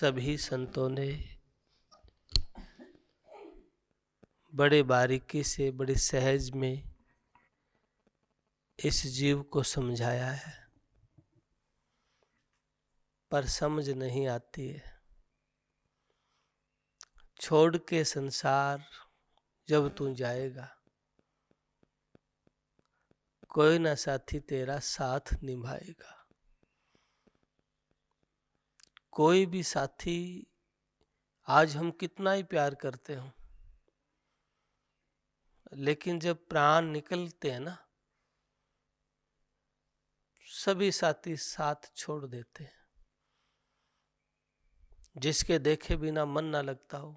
सभी संतों ने बड़े बारीकी से, बड़ी सहज में इस जीव को समझाया है, पर समझ नहीं आती है। छोड़ के संसार जब तू जाएगा, कोई ना साथी तेरा साथ निभाएगा। कोई भी साथी, आज हम कितना ही प्यार करते हो, लेकिन जब प्राण निकलते हैं ना, सभी साथी साथ छोड़ देते हैं। जिसके देखे बिना मन ना लगता हो,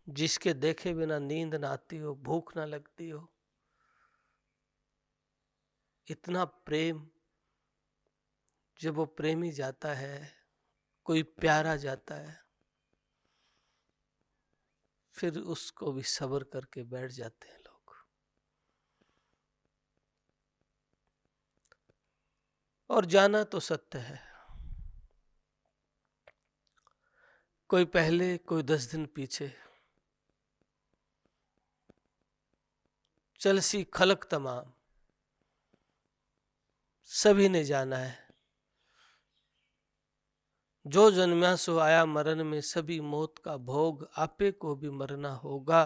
जिसके देखे बिना नींद ना आती हो, भूख ना लगती हो, इतना प्रेम जब वो प्रेमी जाता है, कोई प्यारा जाता है, फिर उसको भी सब्र करके बैठ जाते हैं लोग। और जाना तो सत्य है, कोई पहले, कोई 10 दिन पीछे, चलसी खलक तमाम, सभी ने जाना है। जो जन्म्या सो आया मरण में, सभी मौत का भोग, आपे को भी मरना होगा।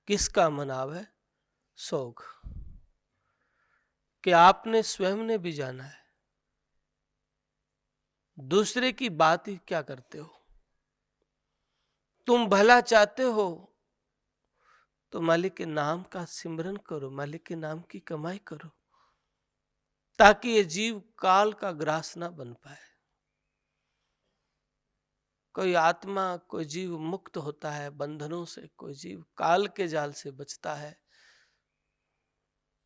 किसका मनावे सोग, कि आपने स्वयं ने भी जाना है। दूसरे की बात ही क्या करते हो? तुम भला चाहते हो तो मालिक के नाम का सिमरन करो, मालिक के नाम की कमाई करो, ताकि ये जीव काल का ग्रास ना बन पाए। कोई आत्मा, कोई जीव मुक्त होता है बंधनों से, कोई जीव काल के जाल से बचता है।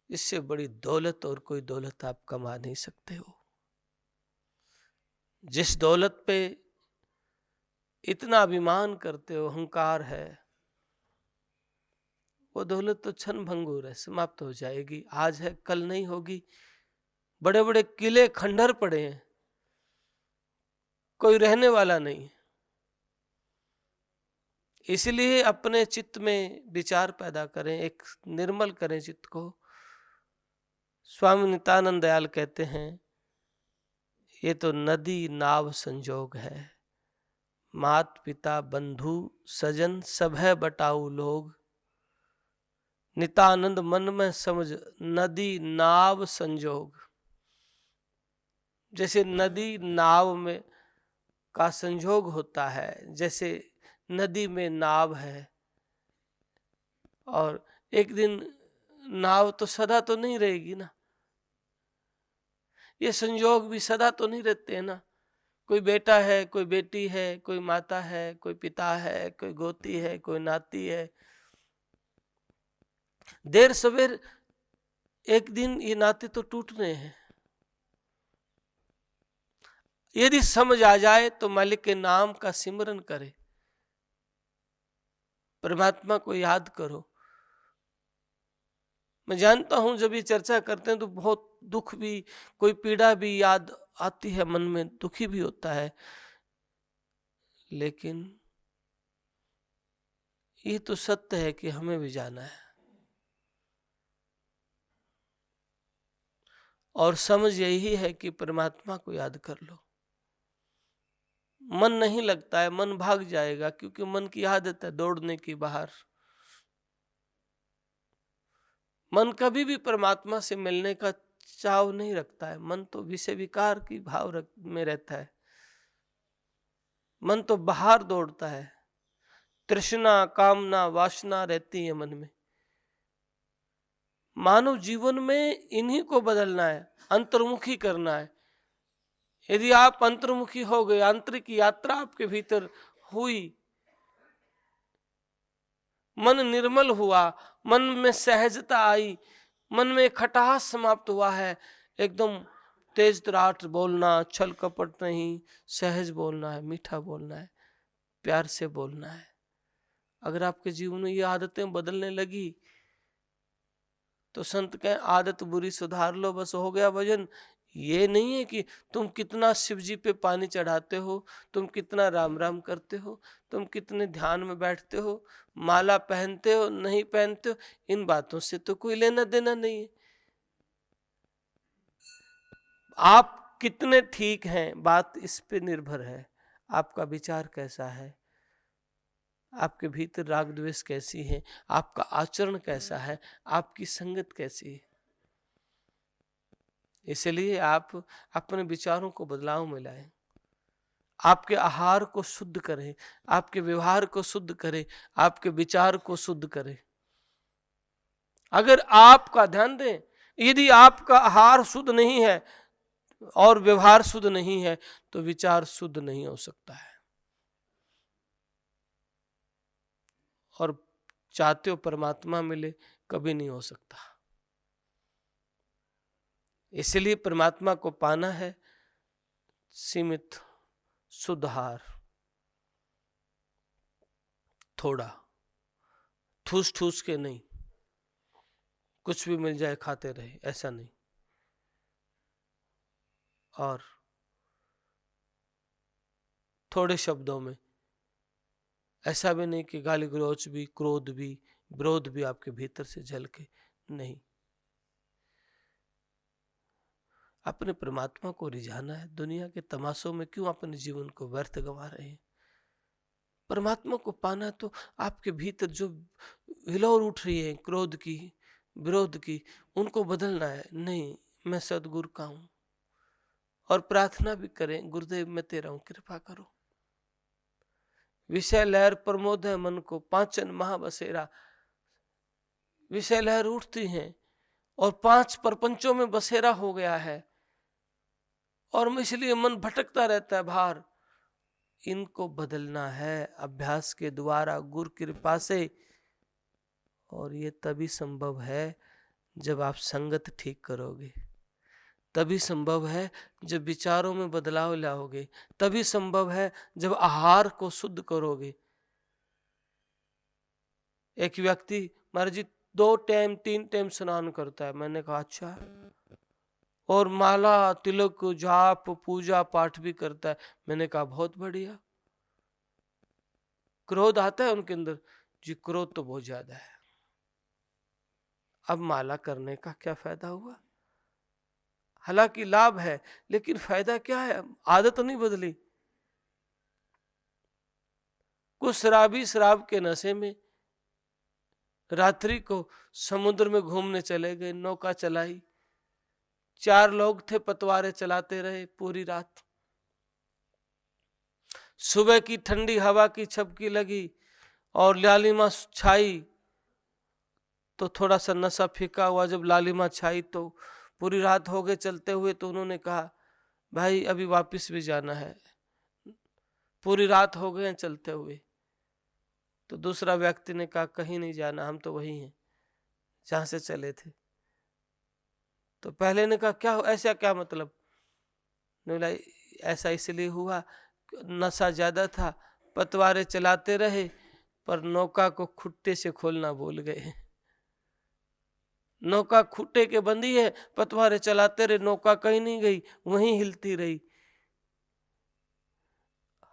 इससे बड़ी दौलत और कोई दौलत आप कमा नहीं सकते हो। जिस दौलत पे इतना अभिमान करते हो, अहंकार है, वो दौलत तो क्षण भंगुर है, समाप्त हो जाएगी। आज है, कल नहीं होगी। बड़े बड़े किले खंडर पड़े हैं, कोई रहने वाला नहीं। इसलिए अपने चित्त में विचार पैदा करें, एक निर्मल करें चित्त को। स्वामी नित्यानंद दयाल कहते हैं, ये तो नदी नाव संजोग है, मात पिता बंधु सजन सब है बटाऊ लोग। नित्यानंद मन में समझ नदी नाव संजोग। जैसे नदी नाव में का संजोग होता है, जैसे नदी में नाव है, और एक दिन नाव तो सदा तो नहीं रहेगी ना, ये संजोग भी सदा तो नहीं रहते हैं ना। कोई बेटा है, कोई बेटी है, कोई माता है, कोई पिता है, कोई गोती है, कोई नाती है। देर सवेर एक दिन ये नाते तो टूटने हैं। यदि समझ आ जाए तो मालिक के नाम का सिमरन करे, परमात्मा को याद करो। मैं जानता हूं जब ये चर्चा करते हैं तो बहुत दुख भी, कोई पीड़ा भी याद आती है, मन में दुखी भी होता है, लेकिन ये तो सत्य है कि हमें भी जाना है। और समझ यही है कि परमात्मा को याद कर लो। मन नहीं लगता है, मन भाग जाएगा, क्योंकि मन की आदत है दौड़ने की बाहर। मन कभी भी परमात्मा से मिलने का चाव नहीं रखता है। मन तो विषय विकार की भाव में रहता है। मन तो बाहर दौड़ता है, तृष्णा कामना वासना रहती है मन में। मानव जीवन में इन्हीं को बदलना है, अंतर्मुखी करना है। यदि आप अंतर्मुखी हो गए, आंतरिक यात्रा आपके भीतर हुई, मन निर्मल हुआ, मन में सहजता आई, मन में खटास समाप्त हुआ है, एकदम तेज तराट बोलना, छल कपट नहीं, सहज बोलना है, मीठा बोलना है, प्यार से बोलना है। अगर आपके जीवन में ये आदतें बदलने लगी तो संत कहें आदत बुरी सुधार लो, बस हो गया भजन। ये नहीं है कि तुम कितना शिव जी पे पानी चढ़ाते हो, तुम कितना राम राम करते हो, तुम कितने ध्यान में बैठते हो, माला पहनते हो नहीं पहनते हो, इन बातों से तो कोई लेना देना नहीं है। आप कितने ठीक हैं, बात इस पे निर्भर है। आपका विचार कैसा है, आपके भीतर राग द्वेष कैसी है, आपका आचरण कैसा है, आपकी संगत कैसी है। इसलिए आप अपने विचारों को बदलाव में लाएं, आपके आहार को शुद्ध करें, आपके व्यवहार को शुद्ध करें, आपके विचार को शुद्ध करें। अगर आपका ध्यान दें, यदि आपका आहार शुद्ध नहीं है और व्यवहार शुद्ध नहीं है तो विचार शुद्ध नहीं हो सकता है। और चाहते हो परमात्मा मिले, कभी नहीं हो सकता। इसलिए परमात्मा को पाना है सीमित शुद्ध आहार, थोड़ा ठूस ठूस के नहीं, कुछ भी मिल जाए खाते रहे, ऐसा नहीं। और थोड़े शब्दों में, ऐसा भी नहीं कि गाली गलौच भी, क्रोध भी, विरोध भी आपके भीतर से झलके, नहीं। अपने परमात्मा को रिझाना है। दुनिया के तमाशों में क्यों अपने जीवन को व्यर्थ गंवा रहे हैं? परमात्मा को पाना तो आपके भीतर जो हिलोर उठ रही है क्रोध की, विरोध की, उनको बदलना है। नहीं, मैं सदगुरु का हूं। और प्रार्थना भी करें, गुरुदेव मैं तेरा हूं, कृपा करो। विषय लहर प्रमोद है मन को, पांचन महाबसेरा। विषय लहर उठती हैं और 5 प्रपंचों में बसेरा हो गया है और इसलिए मन भटकता रहता है बाहर। इनको बदलना है अभ्यास के द्वारा, गुरु कृपा से। और ये तभी संभव है जब आप संगत ठीक करोगे, तभी संभव है जब विचारों में बदलाव लाओगे, तभी संभव है जब आहार को शुद्ध करोगे। एक व्यक्ति महाराज जी 2 टाइम 3 टाइम स्नान करता है। मैंने कहा अच्छा, और माला तिलक जाप पूजा पाठ भी करता है। मैंने कहा बहुत बढ़िया। क्रोध आता है उनके अंदर? जी क्रोध तो बहुत ज्यादा है। अब माला करने का क्या फायदा हुआ? हालांकि लाभ है, लेकिन फायदा क्या है? आदत नहीं बदली। कुछ शराबी शराब के नशे में रात्रि को समुद्र में घूमने चले गए, नौका चलाई, 4 लोग थे, पतवारे चलाते रहे पूरी रात। सुबह की ठंडी हवा की झपकी लगी और लालिमा छाई तो थोड़ा सा नशा फीका हुआ। जब लालिमा छाई तो पूरी रात हो गए चलते हुए, तो उन्होंने कहा भाई अभी वापस भी जाना है, पूरी रात हो गए चलते हुए। तो दूसरा व्यक्ति ने कहा कहीं नहीं जाना, हम तो वही हैं जहां से चले थे। तो पहले ने कहा क्या ऐसा क्या मतलब? बोला ऐसा इसलिए हुआ, नशा ज्यादा था, पतवारे चलाते रहे पर नौका को खुट्टे से खोलना भूल गए। नौका खुट्टे के बंदी है, पतवारे चलाते रहे, नौका कहीं नहीं गई, वहीं हिलती रही।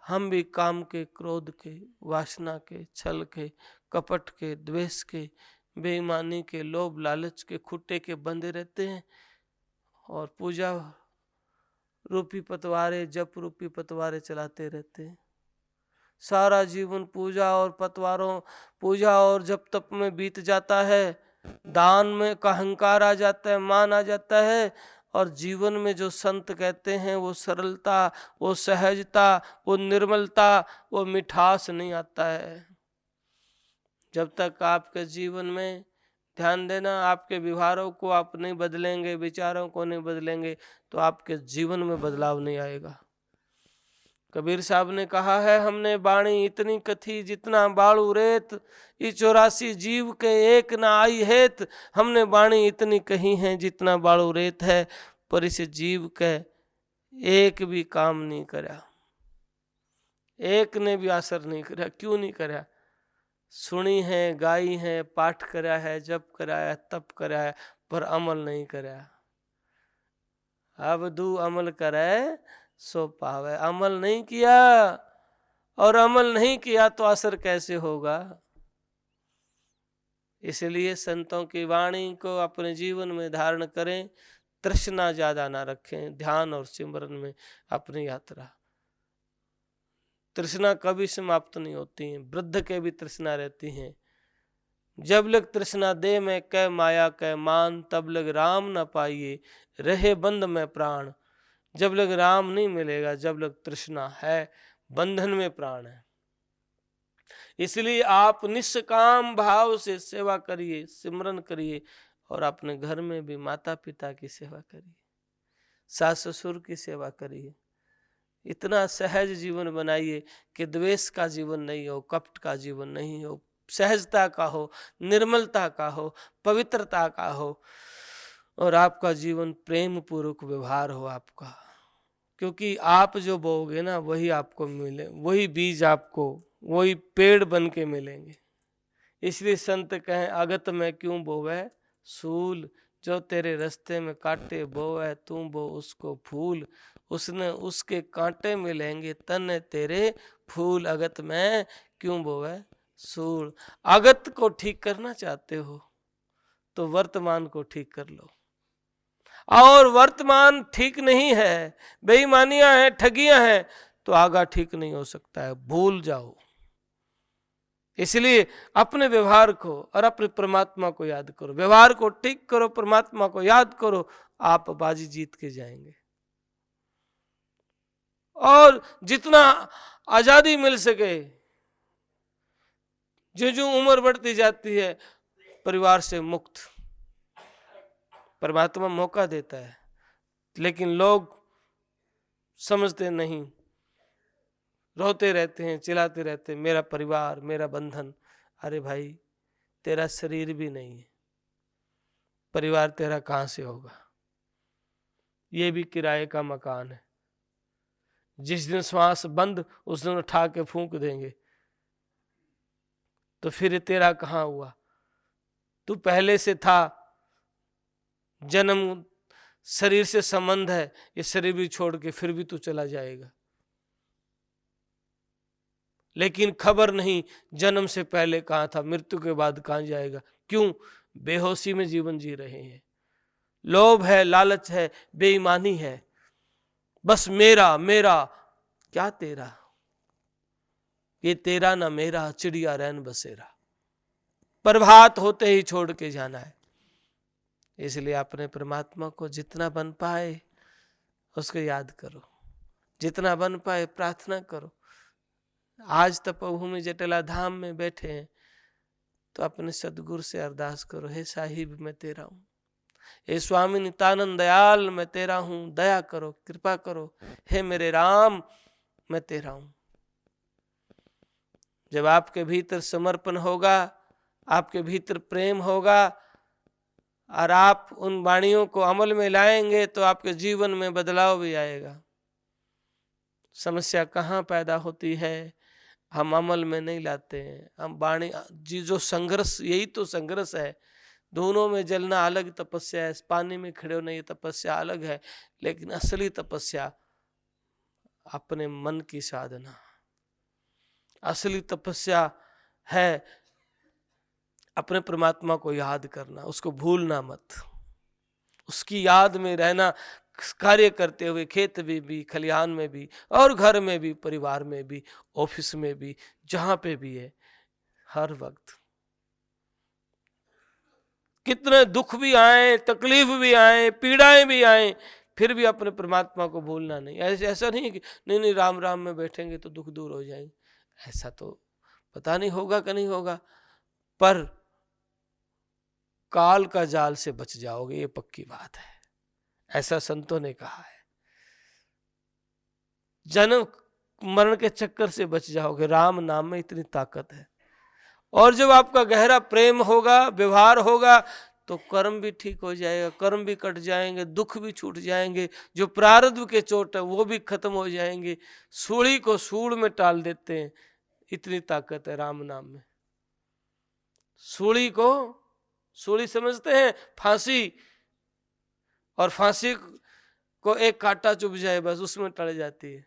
हम भी काम के, क्रोध के, वासना के, छल के, कपट के, द्वेष के, बेईमानी के, लोभ लालच के खुट्टे के बंधे रहते हैं और पूजा रूपी पतवारे, जप रूपी पतवारे चलाते रहते हैं। सारा जीवन पूजा और पतवारों, पूजा और जप तप में बीत जाता है। दान में का अहंकार आ जाता है, मान आ जाता है। और जीवन में जो संत कहते हैं वो सरलता, वो सहजता, वो निर्मलता, वो मिठास नहीं आता है। जब तक आपके जीवन में, ध्यान देना, आपके व्यवहारों को आप नहीं बदलेंगे, विचारों को नहीं बदलेंगे, तो आपके जीवन में बदलाव नहीं आएगा। कबीर साहब ने कहा है, हमने बाणी इतनी कथी जितना बाड़ू रेत, ये 84 जीव के एक ना आई हेत। हमने बाणी इतनी कही है जितना बाड़ू रेत है, पर इस जीव के एक भी काम नहीं करा, एक ने भी असर नहीं करा। क्यों नहीं करा? सुनी है, गाई है, पाठ करा है, जप करा है, तप करा है, पर अमल नहीं करा। अवधू अमल करे सो पावे। अमल नहीं किया, और अमल नहीं किया तो असर कैसे होगा। इसलिए संतों की वाणी को अपने जीवन में धारण करें, तृष्णा ज्यादा ना रखें, ध्यान और सिमरन में अपनी यात्रा। तृष्णा कभी समाप्त नहीं होती है, वृद्ध के भी तृष्णा रहती है। जब लग तृष्णा दे में कै माया कै मान, तब लग राम न पाइए रहे बंध में प्राण। जब लग राम नहीं मिलेगा, जब लग तृष्णा है, बंधन में प्राण है। इसलिए आप निष्काम भाव से सेवा करिए, सिमरन करिए, और अपने घर में भी माता पिता की सेवा करिए, सास ससुर की सेवा करिए। इतना सहज जीवन बनाइए कि द्वेष का जीवन नहीं हो, कपट का जीवन नहीं हो, सहजता का हो, निर्मलता का हो, पवित्रता का हो, और आपका जीवन प्रेम पूर्वक व्यवहार हो आपका। क्योंकि आप जो बोओगे ना वही आपको मिले, वही बीज आपको वही पेड़ बन के मिलेंगे। इसलिए संत कहें अगत में क्यों बोवे सूल, जो तेरे रास्ते में कांटे बोवे तू बो उसको फूल। उसने उसके कांटे मिलेंगे तन तेरे फूल, अगत में क्यों बोवे सूल। अगत को ठीक करना चाहते हो तो वर्तमान को ठीक कर लो, और वर्तमान ठीक नहीं है, बेईमानियां हैं, ठगियां हैं, तो आगा ठीक नहीं हो सकता है, भूल जाओ। इसलिए अपने व्यवहार को और अपने परमात्मा को याद करो, व्यवहार को ठीक करो, परमात्मा को याद करो, आप बाजी जीत के जाएंगे। और जितना आजादी मिल सके, जो जो उम्र बढ़ती जाती है, परिवार से मुक्त परमात्मा मौका देता है, लेकिन लोग समझते नहीं, रोते रहते हैं, चिल्लाते रहते हैं, मेरा परिवार, मेरा बंधन। अरे भाई, तेरा शरीर भी नहीं है, परिवार तेरा कहां से होगा। ये भी किराए का मकान है, जिस दिन श्वास बंद उस दिन उठा के फूंक देंगे, तो फिर तेरा कहां हुआ। तू पहले से था, जन्म शरीर से संबंध है, ये शरीर भी छोड़ के फिर भी तू चला जाएगा। लेकिन खबर नहीं जन्म से पहले कहां था, मृत्यु के बाद कहां जाएगा। क्यों? बेहोशी में जीवन जी रहे हैं, लोभ है, लालच है, बेईमानी है, बस मेरा मेरा। क्या तेरा? ये तेरा ना मेरा, चिड़िया रैन बसेरा, प्रभात होते ही छोड़ के जाना है। इसलिए अपने परमात्मा को जितना बन पाए उसको याद करो, जितना बन पाए प्रार्थना करो। आज तपोभूमि जटिला धाम में बैठे हैं तो अपने सदगुरु से अरदास करो, हे साहिब मैं तेरा हूं, हे स्वामी नित्यानंद दयाल मैं तेरा हूं, दया करो, कृपा करो, हे मेरे राम मैं तेरा हूं। जब आपके भीतर समर्पण होगा, आपके भीतर प्रेम होगा, और आप उन वाणियों को अमल में लाएंगे, तो आपके जीवन में बदलाव भी आएगा। समस्या कहाँ पैदा होती है? हम अमल में नहीं लाते हैं, हम वाणी जी जो संघर्ष, यही तो संघर्ष है। दोनों में जलना अलग तपस्या है, पानी में खड़े होना ये तपस्या अलग है, लेकिन असली तपस्या अपने मन की साधना, असली तपस्या है अपने परमात्मा को याद करना, उसको भूलना मत, उसकी याद में रहना, कार्य करते हुए, खेत में भी, खलिहान में भी, और घर में भी, परिवार में भी, ऑफिस में भी, जहां पे भी है, हर वक्त। कितने दुख भी आए, तकलीफ भी आए, पीड़ाएं भी आए, फिर भी अपने परमात्मा को भूलना नहीं। ऐसा नहीं कि नहीं राम राम में बैठेंगे तो दुख दूर हो जाएंगे, ऐसा तो पता नहीं होगा कि नहीं होगा, पर काल का जाल से बच जाओगे, ये पक्की बात है, ऐसा संतों ने कहा है। जन्म मरण के चक्कर से बच जाओगे, राम नाम में इतनी ताकत है। और जब आपका गहरा प्रेम होगा, व्यवहार होगा, तो कर्म भी ठीक हो जाएगा, कर्म भी कट जाएंगे, दुख भी छूट जाएंगे, जो प्रारब्ध के चोट है वो भी खत्म हो जाएंगे। सूली को सूड़ में टाल देते हैं, इतनी ताकत है राम नाम में। सूली को, सूली समझते हैं फांसी, और फांसी को एक कांटा चुभ जाए बस उसमें टल जाती है।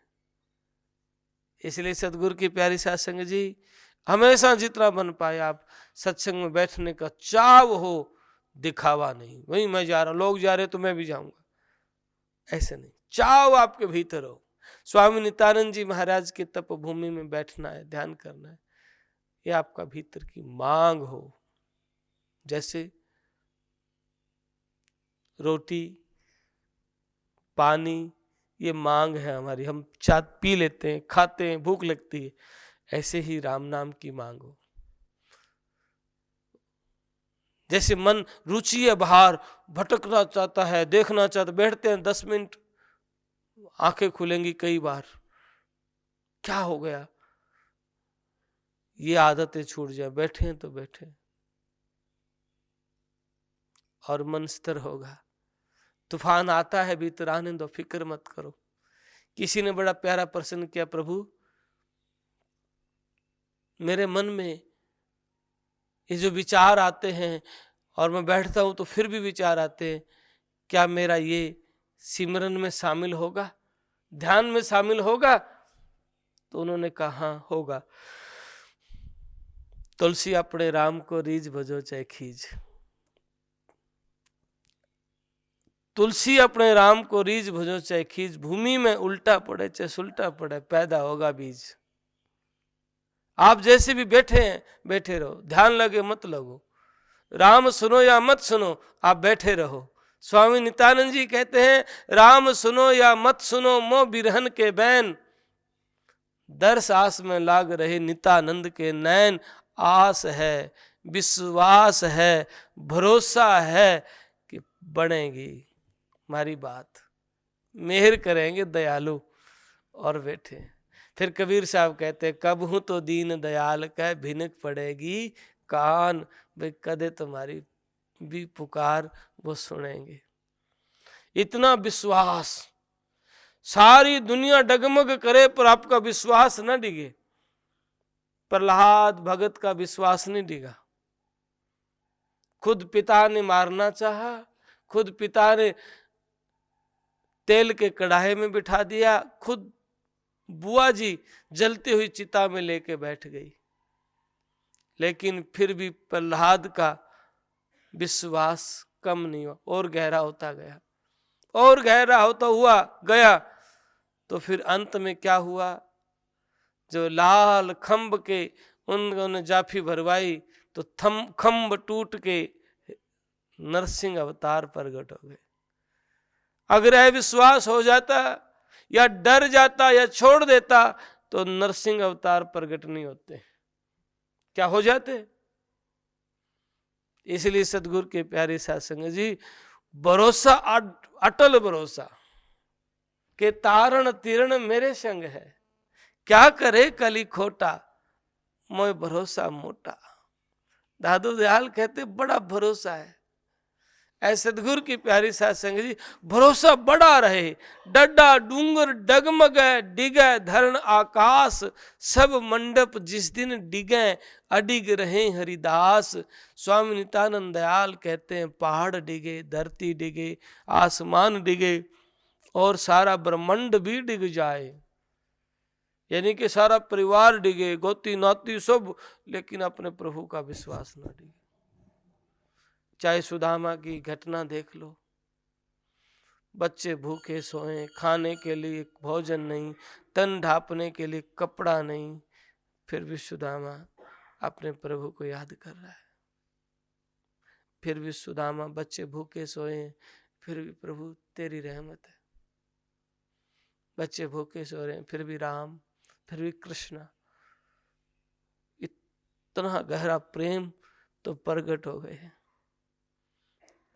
इसलिए सदगुरु की प्यारी साध संगत जी, हमेशा जितना बन पाए आप सत्संग में बैठने का चाव हो, दिखावा नहीं, वही मैं जा रहा हूं, लोग जा रहे तो मैं भी जाऊंगा, ऐसे नहीं, चाव आपके भीतर हो। स्वामी नित्यानंद जी महाराज के तपभूमि में बैठना है, ध्यान करना है, ये आपका भीतर की मांग हो। जैसे रोटी पानी ये मांग है हमारी, हम चाय पी लेते हैं, खाते हैं, भूख लगती है, ऐसे ही राम नाम की मांग हो। जैसे मन रुचि है बाहर, भटकना चाहता है, देखना चाहता, बैठते हैं 10 मिनट, आंखें खुलेंगी कई बार, क्या हो गया, ये आदतें छूट जाए, बैठे हैं तो बैठे और मन स्थिर होगा। तूफान आता है भीतर, आने दो, फिक्र मत करो। किसी ने बड़ा प्यारा प्रश्न किया, प्रभु मेरे मन में ये जो विचार आते हैं और मैं बैठता हूं तो फिर भी विचार आते हैं, क्या मेरा ये सिमरन में शामिल होगा, ध्यान में शामिल होगा? तो उन्होंने कहा हाँ होगा। तुलसी अपने राम को रीझ भजो चाहे खींच, तुलसी अपने राम को रीझ भजो चाहे खींच, भूमि में उल्टा पड़े चाहे सुलटा पड़े, पैदा होगा बीज। आप जैसे भी बैठे हैं बैठे रहो, ध्यान लगे मत लगो, राम सुनो या मत सुनो, आप बैठे रहो। स्वामी नित्यानंद जी कहते हैं, राम सुनो या मत सुनो मोह बिरहन के बैन, दर्श आस में लाग रहे नित्यानंद के नैन। आस है, विश्वास है, भरोसा है कि बनेगी हमारी बात, मेहर करेंगे दयालु, और बैठे। फिर कबीर साहब कहते, कब हूं तो दीन दयाल कह भिनक पड़ेगी कान, भाई कदे तुम्हारी भी पुकार वो सुनेंगे। इतना विश्वास, सारी दुनिया डगमग करे पर आपका विश्वास न डिगे। प्रहलाद भगत का विश्वास नहीं डिगा, खुद पिता ने मारना चाहा, खुद पिता ने तेल के कढ़ाई में बिठा दिया, खुद बुआ जी जलती हुई चिता में लेके बैठ गई, लेकिन फिर भी प्रहलाद का विश्वास कम नहीं हुआ, और गहरा होता गया, और गहरा होता हुआ गया। तो फिर अंत में क्या हुआ, जो लाल खम्ब के उन्होंने जाफी भरवाई तो खम्ब टूट के नरसिंह अवतार प्रकट हो गए। अगर यह विश्वास हो जाता या डर जाता या छोड़ देता तो नरसिंह अवतार प्रकट नहीं होते, क्या हो जाते? इसलिए सदगुरु के प्यारे साध संगत जी, भरोसा अटल भरोसा के तारण तीरण मेरे संग है, क्या करे कली खोटा मोय भरोसा मोटा। दादू दयाल कहते बड़ा भरोसा है। ऐसे सदगुरु की प्यारी साध संगत जी, भरोसा बड़ा रहे, डड्डा डूंगर डगमगे डिगे धरण आकाश, सब मंडप जिस दिन डिगे अडिग रहे हरिदास। स्वामी नित्यानंद दयाल कहते हैं, पहाड़ डिगे, धरती डिगे, आसमान डिगे और सारा ब्रह्मांड भी डिग जाए, यानी कि सारा परिवार डिगे, गोती नाती सब, लेकिन अपने प्रभु का विश्वास न डिगे। चाहे सुदामा की घटना देख लो, बच्चे भूखे सोए, खाने के लिए भोजन नहीं, तन ढांपने के लिए कपड़ा नहीं, फिर भी सुदामा अपने प्रभु को याद कर रहा है। फिर भी सुदामा, बच्चे भूखे सोए, फिर भी प्रभु तेरी रहमत है, बच्चे भूखे सो रहे हैं, फिर भी राम, फिर भी कृष्ण। इतना गहरा प्रेम तो प्रकट हो गए हैं।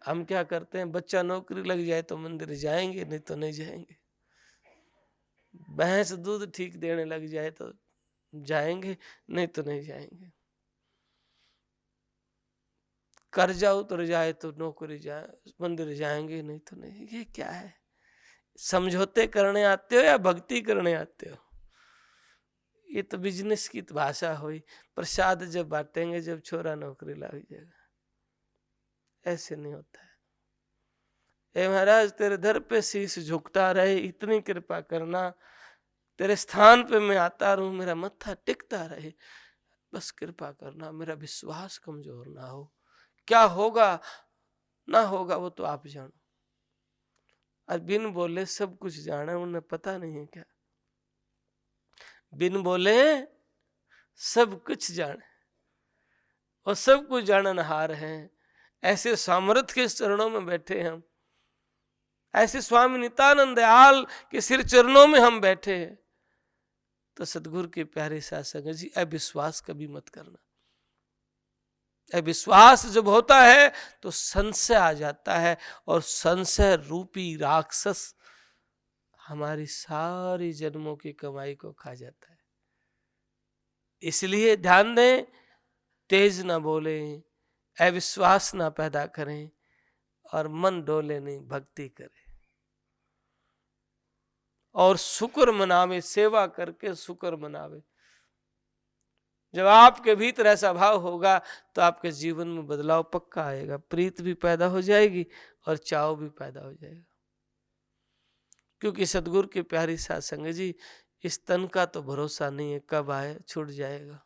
हम क्या करते हैं, बच्चा नौकरी लग जाए तो मंदिर जाएंगे, नहीं तो नहीं जाएंगे। भैंस दूध ठीक देने लग जाए तो जाएंगे, नहीं तो नहीं जाएंगे। कर्जा उतर जाए तो नौकरी जाए, मंदिर जाएंगे, नहीं तो नहीं। ये क्या है? समझौते करने आते हो या भक्ति करने आते हो? ये तो बिजनेस की भाषा हुई। प्रसाद जब बांटेंगे जब छोरा नौकरी लग जाएगा, ऐसे नहीं होता है। हे महाराज तेरे दर पे शीश झुकता रहे, इतनी कृपा करना, तेरे स्थान पे मैं आता रहूं, मेरा मत्था टिकता रहे, बस कृपा करना, मेरा विश्वास कमजोर ना हो। क्या होगा ना होगा वो तो आप जानो। और बिन बोले सब कुछ जाने, उन्हें पता नहीं है क्या? बिन बोले सब कुछ जाने और सब कुछ जाननहार हैं। ऐसे सामर्थ्य के चरणों में बैठे हम, ऐसे स्वामी नित्यानंद दयाल के सिर चरणों में हम बैठे हैं। तो सदगुरु के प्यारे साथ संगत जी, अविश्वास कभी मत करना। अविश्वास जब होता है तो संशय आ जाता है, और संशय रूपी राक्षस हमारी सारी जन्मों की कमाई को खा जाता है। इसलिए ध्यान दें, तेज ना बोले, अविश्वास ना पैदा करें, और मन डोले नहीं, भक्ति करें और शुक्र मनावे, सेवा करके शुक्र मनावे। जब आपके भीतर ऐसा भाव होगा तो आपके जीवन में बदलाव पक्का आएगा, प्रीत भी पैदा हो जाएगी और चाव भी पैदा हो जाएगा। क्योंकि सदगुरु की प्यारी साध संगत जी, इस तन का तो भरोसा नहीं है, कब आए छूट जाएगा।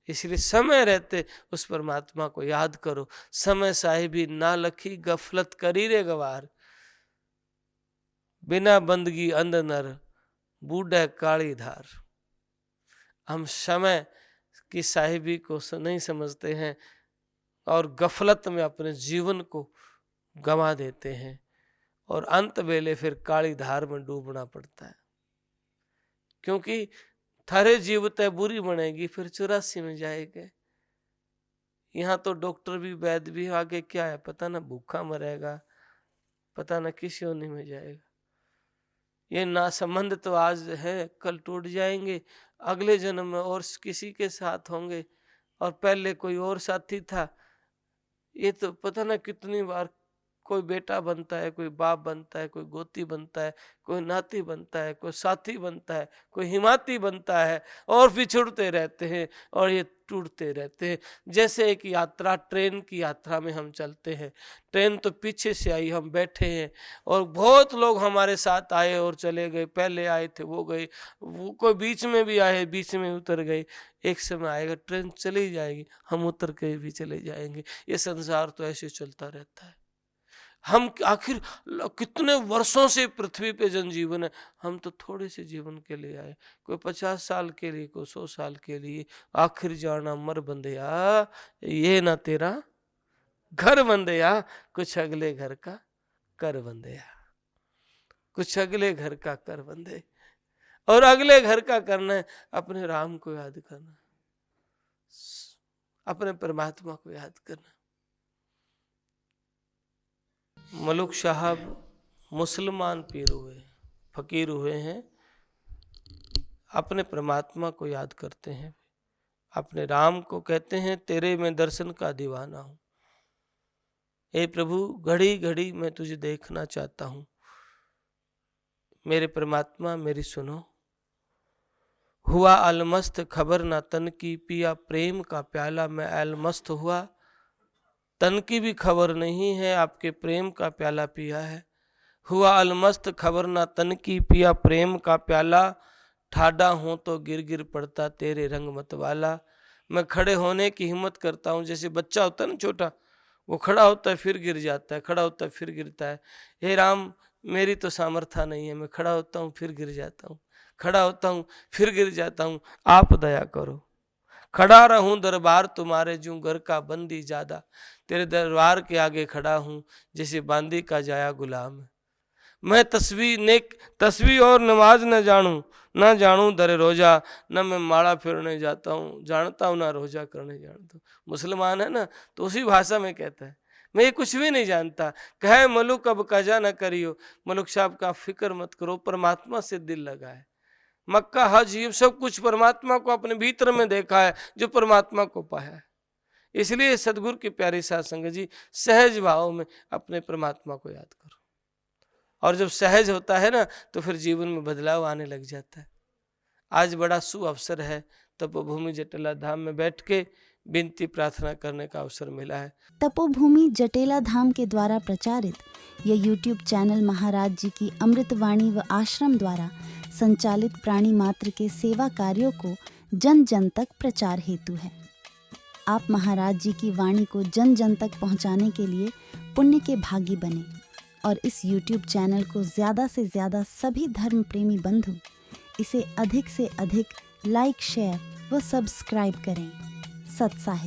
इसलिए समय रहते उस परमात्मा को याद करो। समय साहिबी ना लखी, गफलत करी रे गवार, बिना बंदगी अंध नर, बूढ़े काली धार। हम समय की साहिबी को नहीं समझते हैं और गफलत में अपने जीवन को गंवा देते हैं, और अंत वेले फिर काली धार में डूबना पड़ता है। क्योंकि थारे जीवत बुरी बनेगी, फिर 84 में जाएंगे। यहाँ तो डॉक्टर भी वैद्य भी, आगे क्या है पता ना, भूखा मरेगा, पता ना किस योनि में जाएगा। ये नासंबंध तो आज है, कल टूट जाएंगे, अगले जन्म में और किसी के साथ होंगे, और पहले कोई और साथी था। ये तो पता ना कितनी बार कोई बेटा बनता है, कोई बाप बनता है, कोई गोती बनता है, कोई नाती बनता है, कोई साथी बनता है, कोई हिमाती बनता है, और बिछुड़ते रहते हैं और ये टूटते रहते हैं। जैसे एक यात्रा, ट्रेन की यात्रा में हम चलते हैं, ट्रेन तो पीछे से आई, हम बैठे हैं और बहुत लोग हमारे साथ आए और चले गए, पहले आए थे वो गए, वो कोई बीच में भी आए, बीच में उतर गए। एक समय आएगा ट्रेन चली जाएगी, हम उतर के भी चले जाएंगे। ये संसार तो ऐसे चलता रहता है। हम आखिर कितने वर्षों से पृथ्वी पे जनजीवन है, हम तो थोड़े से जीवन के लिए आए, कोई 50 साल के लिए, कोई 100 साल के लिए। आखिर जाना मर बंदया, ये ना तेरा घर बंदया, कुछ अगले घर का कर बंदया, कुछ अगले घर का कर बंदे। और अगले घर का करना है अपने राम को याद करना, अपने परमात्मा को याद करना। मलुक साहब मुसलमान पीर हुए, फकीर हुए हैं, अपने परमात्मा को याद करते हैं, अपने राम को कहते हैं तेरे मैं दर्शन का दीवाना हूं। हे प्रभु, घड़ी घड़ी मैं तुझे देखना चाहता हूं। मेरे परमात्मा मेरी सुनो। हुआ अलमस्त खबर ना तन की, पिया प्रेम का प्याला मैं अलमस्त हुआ। तन की भी खबर नहीं है, आपके प्रेम का प्याला पिया है। हुआ अलमस्त खबर ना तन की, पिया प्रेम का प्याला। ठाडा हूं तो गिर गिर पड़ता तेरे रंग मत वाला। मैं खड़े होने की हिम्मत करता हूँ, जैसे बच्चा होता है ना छोटा, वो खड़ा होता है फिर गिर जाता है, खड़ा होता है फिर गिरता है। हे राम, मेरी तो सामर्थ्य नहीं है, मैं खड़ा होता हूँ फिर गिर जाता हूँ, खड़ा होता हूँ फिर गिर जाता हूँ, आप दया करो। खड़ा रहूं दरबार तुम्हारे, जूं घर का बंदी ज्यादा। तेरे दरबार के आगे खड़ा हूं जैसे बांदी का जाया गुलाम। मैं तस्वीर और नमाज न जानूं दर रोजा। न मैं माला फिरने जानता हूँ ना रोजा करने जानता हूँ। मुसलमान है ना, तो उसी भाषा में कहता है मैं ये कुछ भी नहीं जानता। कहे मलुक अब कजा न करियो। मलुक साहब का फिक्र मत करो, परमात्मा से दिल लगा है। मक्का हज ये सब कुछ परमात्मा को अपने भीतर में देखा है, जो परमात्मा को पाया है। इसलिए सदगुरु की प्यारी साध संगत जी, सहज भाव में अपने परमात्मा को याद करो, और जब सहज होता है ना तो फिर जीवन में बदलाव आने लग जाता है। आज बड़ा शुभ अवसर है, तपोभूमि जटेला धाम में बैठ के विनती प्रार्थना करने का अवसर मिला है। तपोभूमि जटेला धाम के द्वारा प्रचारित यह YouTube चैनल महाराज जी की अमृतवाणी व आश्रम द्वारा संचालित प्राणी मात्र के सेवा कार्यों को जन जन तक प्रचार हेतु है। आप महाराज जी की वाणी को जन जन तक पहुंचाने के लिए पुण्य के भागी बने और इस YouTube चैनल को ज़्यादा से ज़्यादा सभी धर्म प्रेमी बंधु इसे अधिक से अधिक लाइक, शेयर व सब्सक्राइब करें। सत्साहिब।